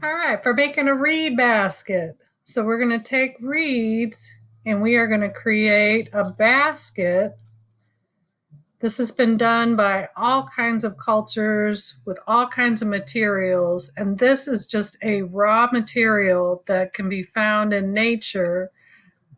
All right, for making a reed basket. So we're going to take reeds and we are going to create a basket. This has been done by all kinds of cultures with all kinds of materials. And this is just a raw material that can be found in nature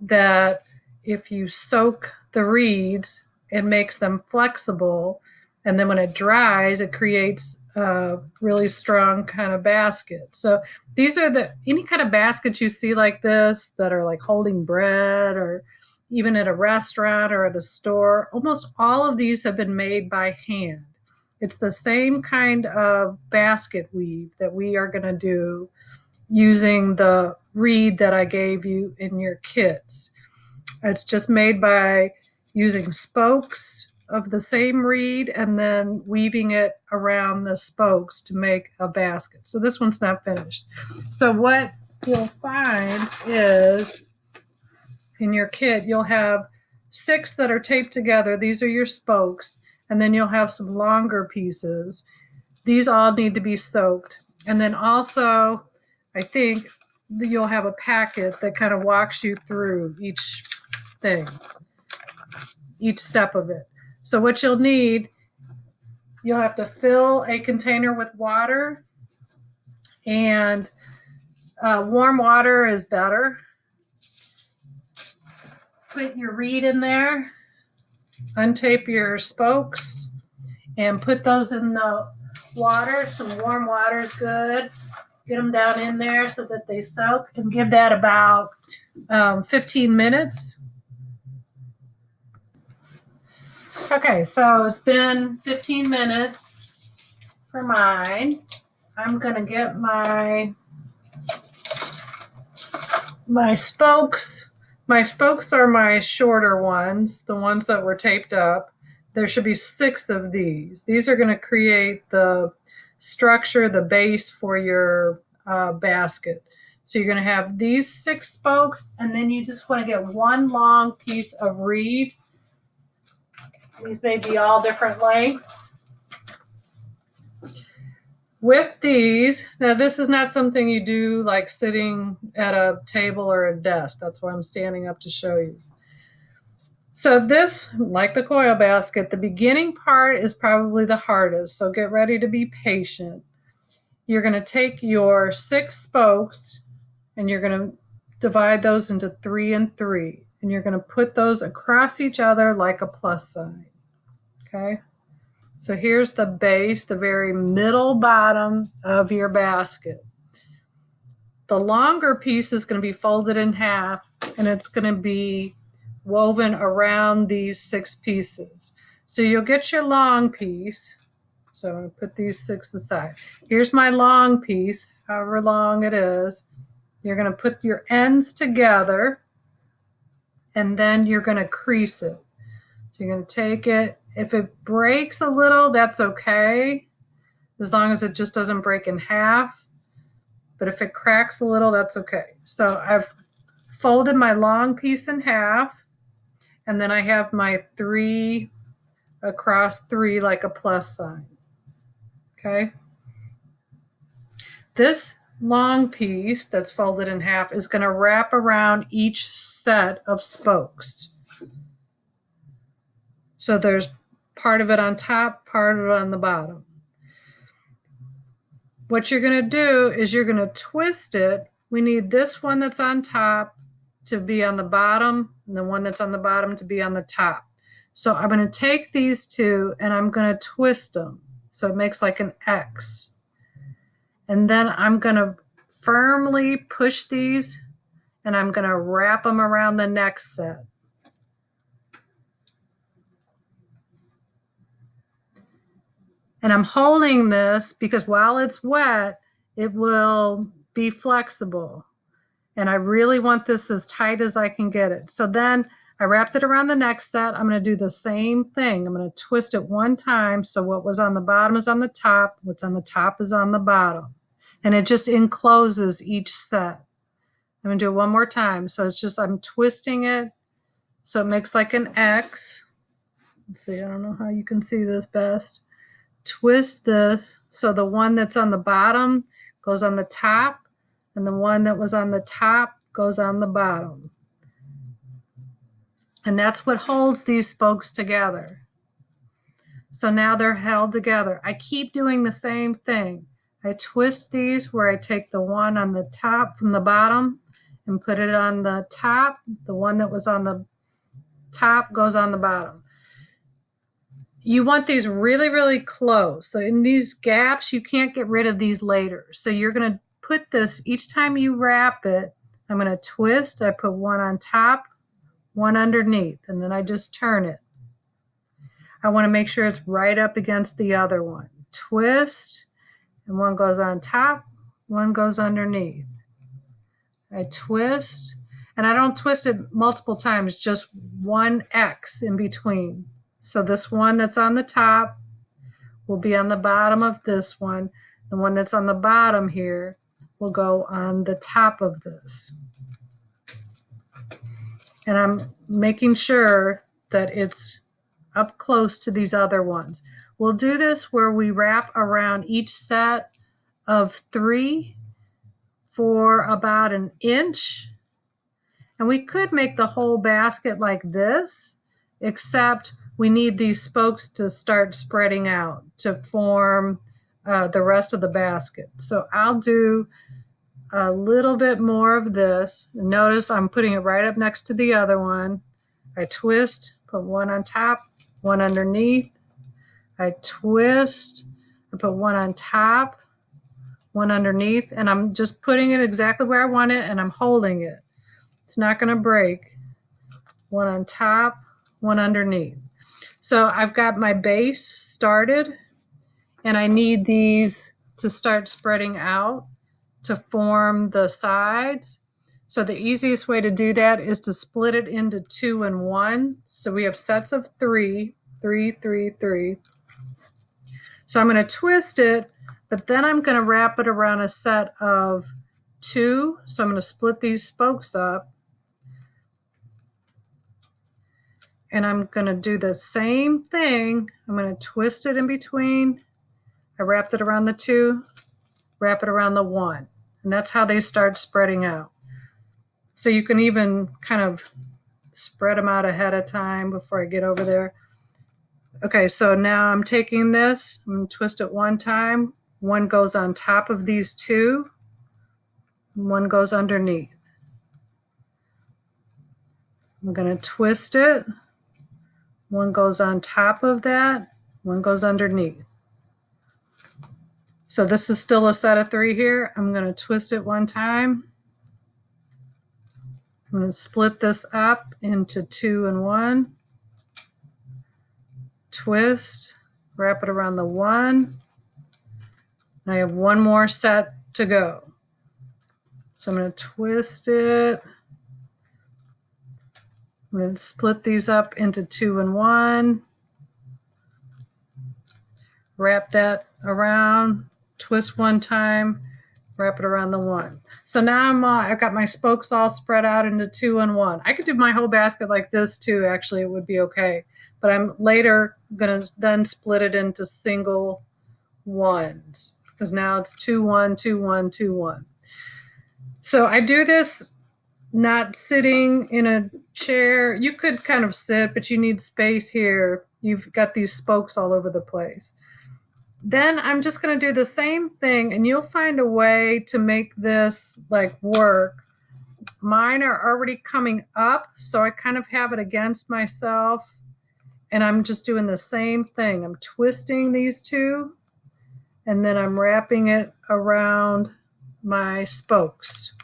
that if you soak the reeds, it makes them flexible. And then when it dries, it creates a really strong kind of basket. So these are any kind of baskets you see like this that are like holding bread or even at a restaurant or at a store, almost all of these have been made by hand. It's the same kind of basket weave that we are going to do using the reed that I gave you in your kits. It's just made by using spokes of the same reed and then weaving it around the spokes to make a basket. So this one's not finished. So what you'll find is in your kit, you'll have 6 that are taped together. These are your spokes. And then you'll have some longer pieces. These all need to be soaked. And then also, I think you'll have a packet that kind of walks you through each thing, each step of it. So what you'll need, you'll have to fill a container with water, and warm water is better. Put your reed in there, untape your spokes, and put those in the water. Some warm water is good. Get them down in there so that they soak, and give that about 15 minutes. Okay, so it's been 15 minutes for mine. I'm going to get my spokes. My spokes are my shorter ones, the ones that were taped up. There should be 6 of these. These are going to create the structure, the base for your basket. So you're going to have these 6 spokes, and then you just want to get one long piece of reed. These may be all different lengths. With these, now this is not something you do like sitting at a table or a desk. That's why I'm standing up to show you. So this, like the coil basket, the beginning part is probably the hardest. So get ready to be patient. You're going to take your 6 spokes and you're going to divide those into 3 and 3. And you're going to put those across each other like a plus sign. Okay? So here's the base, the very middle bottom of your basket. The longer piece is going to be folded in half, and it's going to be woven around these 6 pieces. So you'll get your long piece. So I'm going to put these 6 aside. Here's my long piece, however long it is. You're going to put your ends together, and then you're going to crease it. So you're going to take it. If it breaks a little, that's okay, as long as it just doesn't break in half. But if it cracks a little, that's okay. So I've folded my long piece in half, and then I have my 3 across 3 like a plus sign. Okay? This long piece that's folded in half is going to wrap around each set of spokes. So there's part of it on top, part of it on the bottom. What you're going to do is you're going to twist it. We need this one that's on top to be on the bottom, and the one that's on the bottom to be on the top. So I'm going to take these 2 and I'm going to twist them so it makes like an X. And then I'm going to firmly push these, and I'm going to wrap them around the next set. And I'm holding this because while it's wet, it will be flexible. And I really want this as tight as I can get it. So then I wrapped it around the next set. I'm going to do the same thing. I'm going to twist it one time. So what was on the bottom is on the top. What's on the top is on the bottom. And it just encloses each set. I'm going to do it one more time. So it's just, I'm twisting it so it makes like an X. Let's see, I don't know how you can see this best. Twist this so the one that's on the bottom goes on the top, and the one that was on the top goes on the bottom. And that's what holds these spokes together. So now they're held together. I keep doing the same thing. I twist these where I take the one on the top from the bottom and put it on the top. The one that was on the top goes on the bottom. You want these really, really close. So in these gaps, you can't get rid of these later. So you're going to put this, each time you wrap it, I'm going to twist. I put one on top, one underneath, and then I just turn it. I want to make sure it's right up against the other one. Twist, and one goes on top, one goes underneath. I twist, and I don't twist it multiple times, just one X in between. So this one that's on the top will be on the bottom of this one. The one that's on the bottom here will go on the top of this. And I'm making sure that it's up close to these other ones. We'll do this where we wrap around each set of 3 for about an inch. And we could make the whole basket like this, except we need these spokes to start spreading out to form the rest of the basket. So I'll do a little bit more of this. Notice I'm putting it right up next to the other one. I twist, put one on top, one underneath. I twist, I put one on top, one underneath, and I'm just putting it exactly where I want it, and I'm holding it. It's not going to break. One on top, one underneath. So I've got my base started, and I need these to start spreading out to form the sides. So the easiest way to do that is to split it into 2 and 1. So we have sets of 3, 3, 3, 3. So I'm going to twist it, but then I'm going to wrap it around a set of 2. So I'm going to split these spokes up. And I'm going to do the same thing. I'm going to twist it in between. I wrapped it around the 2, wrap it around the 1. And that's how they start spreading out. So you can even kind of spread them out ahead of time before I get over there. Okay, so now I'm taking this, I'm going to twist it one time. One goes on top of these 2, one goes underneath. I'm going to twist it. One goes on top of that, one goes underneath. So this is still a set of 3 here. I'm going to twist it one time. I'm going to split this up into 2 and 1. Twist, wrap it around the 1. And I have one more set to go. So I'm going to twist it. I'm going to split these up into 2 and 1. Wrap that around, twist one time, wrap it around the 1. So now I've got my spokes all spread out into 2 and 1. I could do my whole basket like this too, actually, it would be okay. But I'm later going to then split it into single ones because now it's 2, 1, 2, 1, 2, 1. So I do this not sitting in a chair. You could kind of sit, but you need space here. You've got these spokes all over the place. Then I'm just going to do the same thing, and you'll find a way to make this like work. Mine are already coming up, so I kind of have it against myself, and I'm just doing the same thing. I'm twisting these 2, and then I'm wrapping it around my spokes.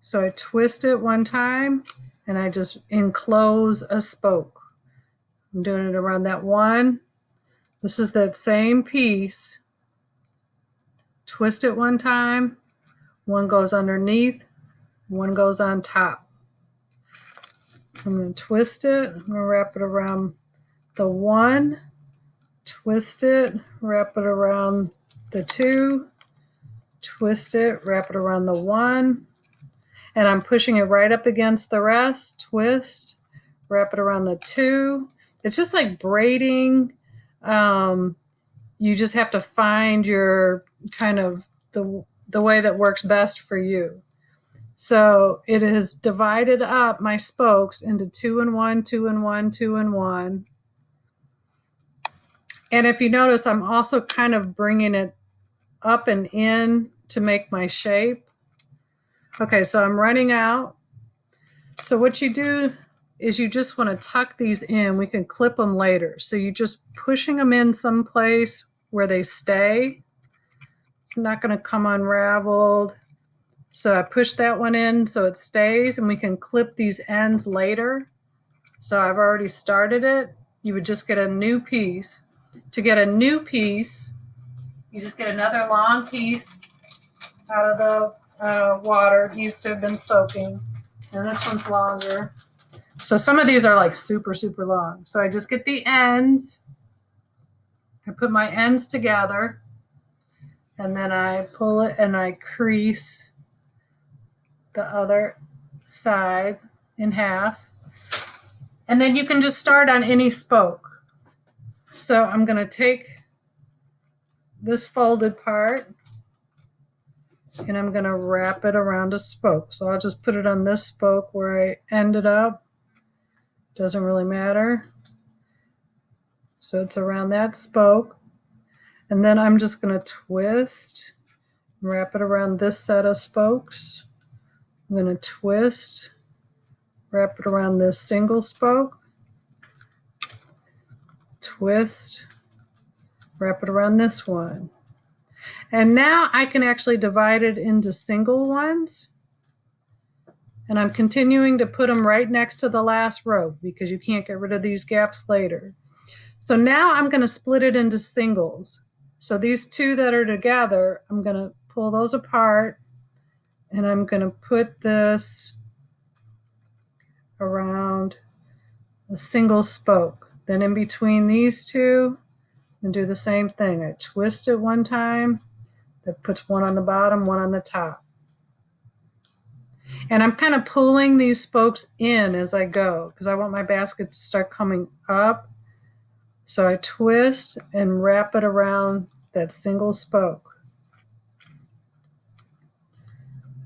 So I twist it one time, and I just enclose a spoke. I'm doing it around that 1. This is that same piece. Twist it one time. One goes underneath. One goes on top. I'm going to twist it. I'm going to wrap it around the 1. Twist it. Wrap it around the 2. Twist it. Wrap it around the 1. And I'm pushing it right up against the rest. Twist. Wrap it around the 2. It's just like braiding. You just have to find your kind of the way that works best for you. So it has divided up my spokes into 2 and 1, 2 and 1, 2 and 1. And if you notice, I'm also kind of bringing it up and in to make my shape. Okay, so I'm running out. So what you do is you just want to tuck these in. We can clip them later. So you're just pushing them in someplace where they stay. It's not going to come unraveled. So I push that one in so it stays, and we can clip these ends later. So I've already started it. You would just get a new piece. To get a new piece, you just get another long piece out of the water. It used to have been soaking, and this one's longer. So some of these are like super, super long. So I just get the ends. I put my ends together, and then I pull it and I crease the other side in half. And then you can just start on any spoke. So I'm going to take this folded part and I'm going to wrap it around a spoke. So I'll just put it on this spoke where I ended up. Doesn't really matter. So it's around that spoke. And then I'm just going to twist, wrap it around this set of spokes. I'm going to twist, wrap it around this single spoke, twist, wrap it around this one. And now I can actually divide it into single ones. And I'm continuing to put them right next to the last row because you can't get rid of these gaps later. So now I'm going to split it into singles. So these two that are together, I'm going to pull those apart and I'm going to put this around a single spoke. Then in between these two, and do the same thing. I twist it one time, that puts one on the bottom, one on the top. And I'm kind of pulling these spokes in as I go because I want my basket to start coming up. So I twist and wrap it around that single spoke.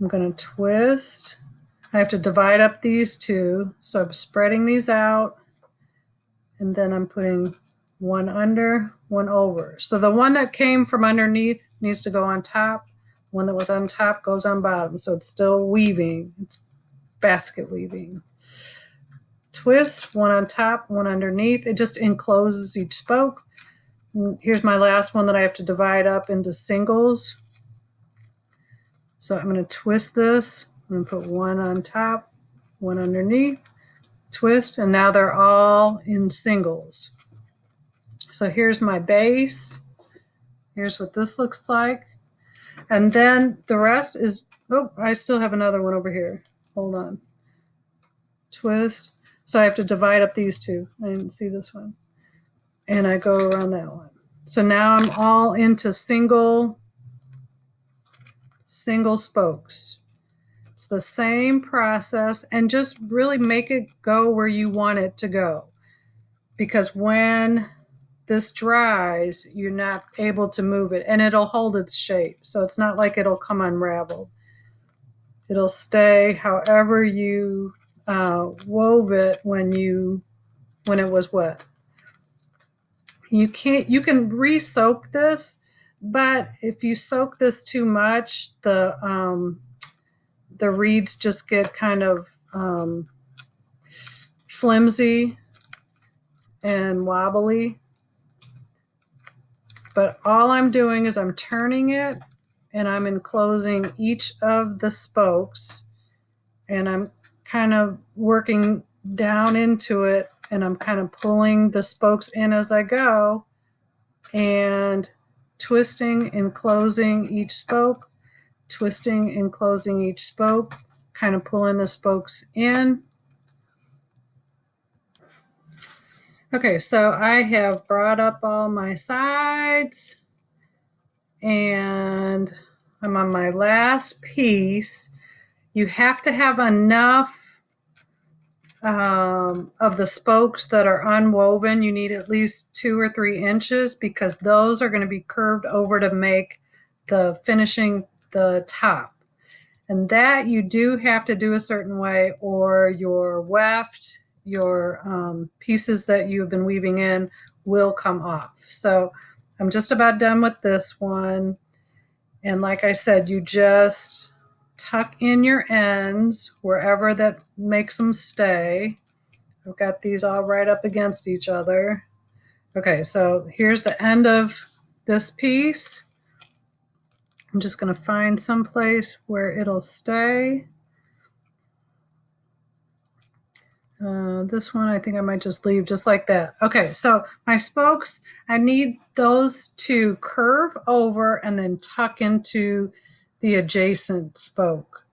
I'm going to twist. I have to divide up these two. So I'm spreading these out. And then I'm putting one under, one over. So the one that came from underneath needs to go on top. One that was on top goes on bottom. So it's still weaving. It's basket weaving. Twist, one on top, one underneath. It just encloses each spoke. Here's my last one that I have to divide up into singles. So I'm going to twist this. I'm going to put one on top, one underneath, twist, and now they're all in singles. So here's my base. Here's what this looks like. And then the rest is, oh, I still have another one over here. Hold on. Twist. So I have to divide up these two. I didn't see this one. And I go around that one. So now I'm all into single spokes. It's the same process, and just really make it go where you want it to go. Because when this dries, you're not able to move it, and it'll hold its shape. So it's not like it'll come unraveled. It'll stay however you wove it when it was wet. You can re-soak this, but if you soak this too much, the reeds just get kind of flimsy and wobbly. But all I'm doing is I'm turning it and I'm enclosing each of the spokes, and I'm kind of working down into it, and I'm kind of pulling the spokes in as I go and twisting and closing each spoke, twisting and closing each spoke, kind of pulling the spokes in. Okay, so I have brought up all my sides and I'm on my last piece. You have to have enough of the spokes that are unwoven. You need at least 2 or 3 inches because those are going to be curved over to make the finishing the top. And that you do have to do a certain way, or your weft, your pieces that you've been weaving in will come off. So I'm just about done with this one. And like I said, you just tuck in your ends wherever that makes them stay. I've got these all right up against each other. Okay, so here's the end of this piece. I'm just going to find some place where it'll stay. This one I think I might just leave just like that. Okay, so my spokes, I need those to curve over and then tuck into the adjacent spoke.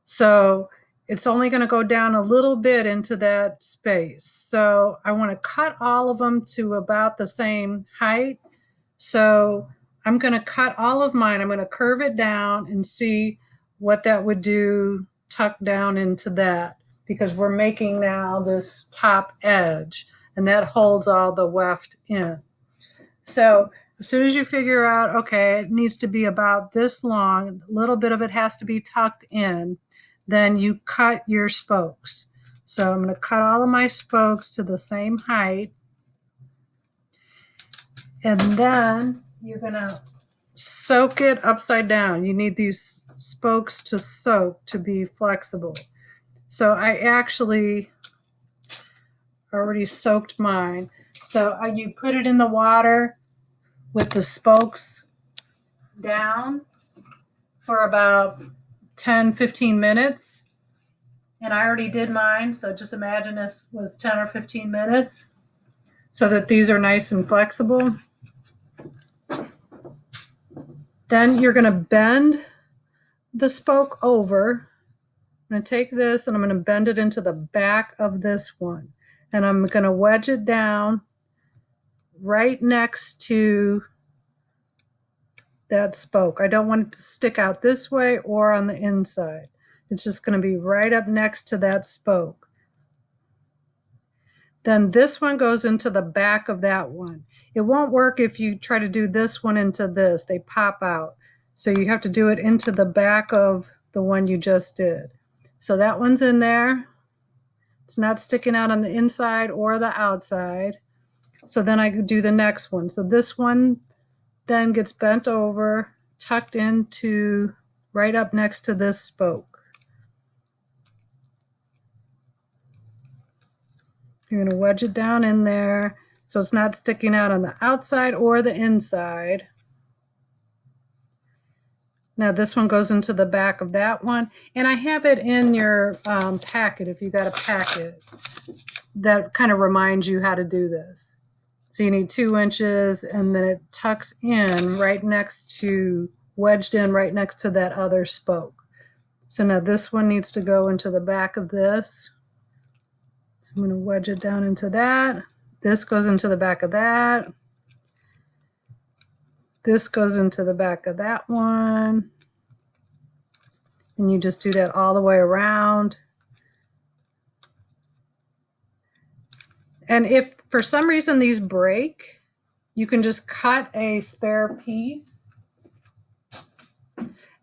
So it's only going to go down a little bit into that space. So I want to cut all of them to about the same height. So I'm going to cut all of mine. I'm going to curve it down and see what that would do, tuck down into that, because we're making now this top edge and that holds all the weft in. So as soon as you figure out, okay, it needs to be about this long, a little bit of it has to be tucked in, then you cut your spokes. So I'm going to cut all of my spokes to the same height. And then you're going to soak it upside down. You need these spokes to soak to be flexible. So I actually already soaked mine. So you put it in the water with the spokes down for about 10-15 minutes. And I already did mine, so just imagine this was 10 or 15 minutes so that these are nice and flexible. Then you're going to bend the spoke over. I'm going to take this and I'm going to bend it into the back of this one. And I'm going to wedge it down right next to that spoke. I don't want it to stick out this way or on the inside. It's just going to be right up next to that spoke. Then this one goes into the back of that one. It won't work if you try to do this one into this. They pop out. So you have to do it into the back of the one you just did. So that one's in there. It's not sticking out on the inside or the outside. So then I could do the next one. So this one then gets bent over, tucked into right up next to this spoke. You're going to wedge it down in there so it's not sticking out on the outside or the inside. Now this one goes into the back of that one. And I have it in your packet, if you got a packet, that kind of reminds you how to do this. So you need 2 inches and then it tucks in right next to, wedged in right next to that other spoke. So now this one needs to go into the back of this. So I'm going to wedge it down into that. This goes into the back of that. This goes into the back of that one. And you just do that all the way around. And if for some reason these break, you can just cut a spare piece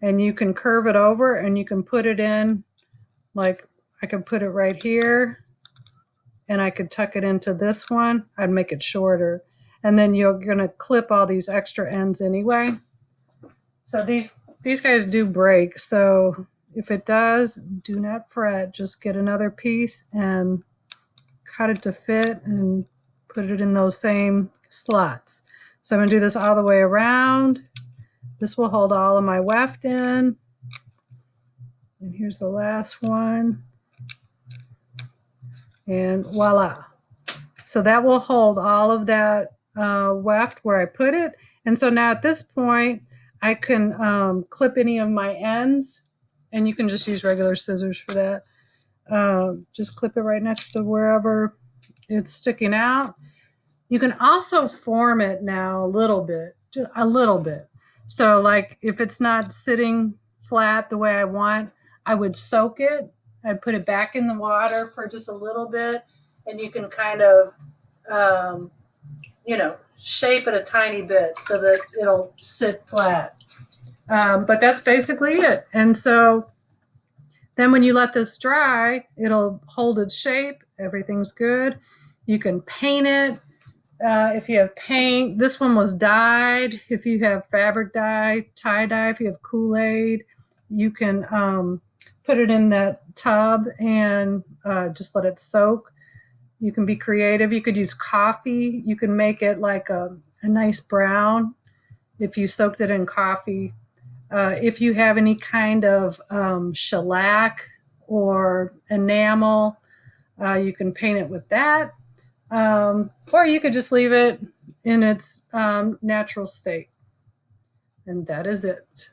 and you can curve it over and you can put it in, like I could put it right here and I could tuck it into this one. I'd make it shorter. And then you're going to clip all these extra ends anyway. So these guys do break. So if it does, do not fret. Just get another piece and cut it to fit and put it in those same slots. So I'm going to do this all the way around. This will hold all of my weft in. And here's the last one. And voila. So that will hold all of that weft where I put it. And so now at this point, I can clip any of my ends. And you can just use regular scissors for that. Just clip it right next to wherever it's sticking out. You can also form it now a little bit, just a little bit. So like if it's not sitting flat the way I want, I would soak it. I'd put it back in the water for just a little bit, and you can kind of, shape it a tiny bit so that it'll sit flat. But that's basically it. And so then when you let this dry, it'll hold its shape. Everything's good. You can paint it. If you have paint, this one was dyed. If you have fabric dye, tie dye, if you have Kool-Aid, you can put it in that tub and just let it soak. You can be creative. You could use coffee. You can make it like a nice brown if you soaked it in coffee. If you have any kind of shellac or enamel, you can paint it with that. Or you could just leave it in its natural state. And that is it.